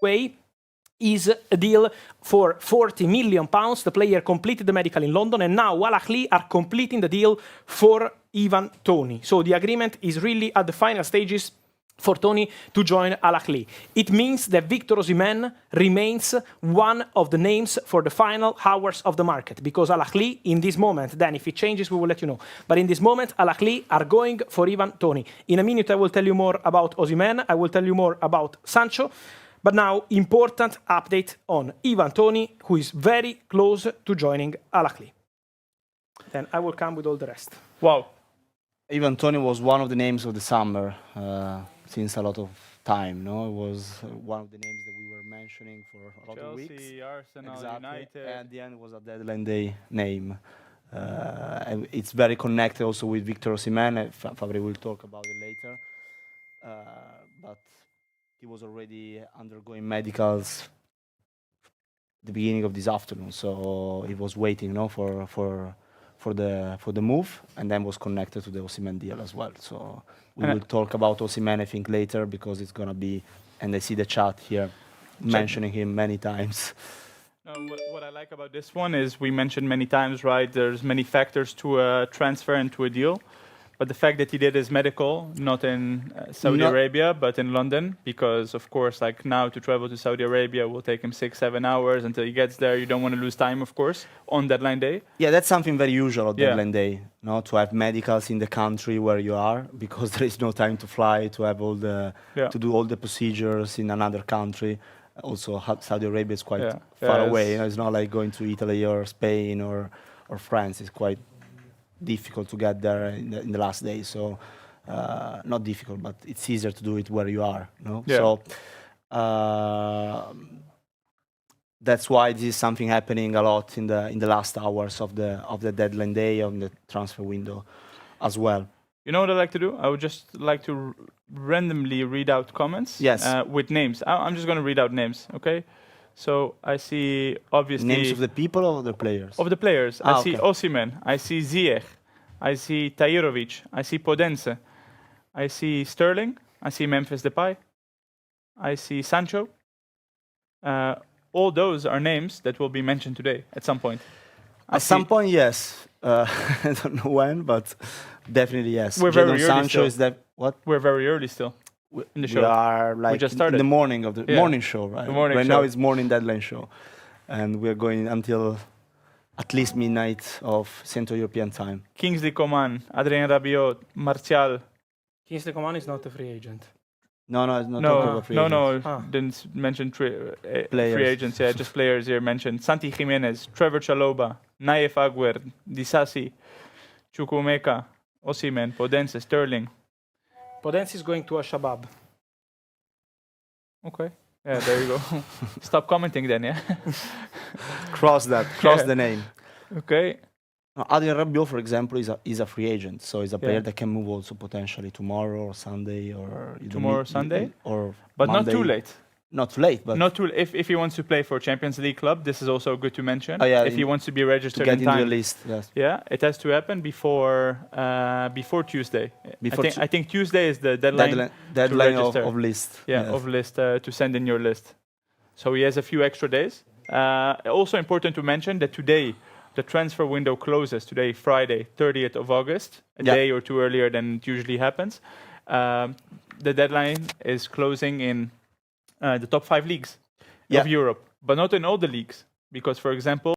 way, is a deal for £40 million. The player completed the medical in London, and now Al Ahly are completing the deal for Ivan Toney. So the agreement is really at the final stages for Toney to join Al Ahly. It means that Victor Osimhen remains one of the names for the final hours of the market, because Al Ahly in this moment, then if it changes we will let you know, but in this moment Al Ahly are going for Ivan Toney. In a minute I will tell you more about Osimhen, I will tell you more about Sancho, but now important update on Ivan Toney, who is very close to joining Al Ahly. Then I will come with all the rest. Wow. Ivan Toney was one of the names of the summer since a lot of time. No, it was one of the names that we were mentioning for a lot of weeks. Chelsea, Arsenal, Exactly. United. And at the end, it was a deadline day name. And it's very connected also with Victor Osimhen. Fabri will talk about it later. But he was already undergoing medicals at the beginning of this afternoon, so he was waiting, for the move, and then was connected to the Osimhen deal as well. So we will talk about Osimhen, I think, later, because it's gonna be, and I see the chat here mentioning him many times. No, what I like about this one is we mentioned many times, right? There's many factors to a transfer and to a deal. But the fact that he did his medical, not in Saudi Arabia, but in London, because, of course, like now to travel to Saudi Arabia will take him 6-7 hours until he gets there. You don't want to lose time, of course, on deadline day. Yeah, that's something very usual on deadline day, to have medicals in the country where you are, because there is no time to fly, to have all the, to do all the procedures in another country. Also, Saudi Arabia is quite far away. It's not like going to Italy or Spain or France. It's quite difficult to get there in the last day, so not difficult, but it's easier to do it where you are. So that's why this is something happening a lot in the last hours of the deadline day, on the transfer window as well. You know what I like to do? I would just like to randomly read out comments with names. I'm just going to read out names, okay? So I see, obviously... Names of the people or the players? Of the players. I see Osimhen, I see Ziyech, I see Tahirovic, I see Podence, I see Sterling, I see Memphis Depay, I see Sancho. All those are names that will be mentioned today at some point. At some point, yes. I don't know when, but definitely yes. We're very early Sancho still. We're very early still. In the show. We are like we just started. In the morning of the morning show, right? Right now it's morning deadline show, and we're going until at least midnight of Central European time. Kingsley Coman, Adrien Rabiot, Martial. Kingsley Coman is not a free agent. No, it's not free agents. Didn't mention free agents. Yeah, just players here mentioned. Santi Jimenez, Trevor Chalobah, Nayef Aguer, Disasi, Chukwuemeka, Osimhen, Podence, Sterling. Podence is going to Al-Shabaab. Okay. Yeah, there you go. Stop commenting then, yeah? Cross the name. Okay. Adrien Rabiot, for example, is a free agent, so he's a player that can move also potentially tomorrow or Sunday or... Tomorrow or Sunday? Or but Monday. Not too late. Not too late, but... Not too. If he wants to play for Champions League club, this is also good to mention. If he wants to be registered to get in time. into the list, yes. Yeah, it has to happen before Tuesday. I think Tuesday is the deadline of list. Yeah, of list to send in your list. So he has a few extra days. Also important to mention that today the transfer window closes. Today, Friday, 30th of August, a day or two earlier than it usually happens. The deadline is closing in the top 5 leagues of Europe, but not in all the leagues. Because, for example,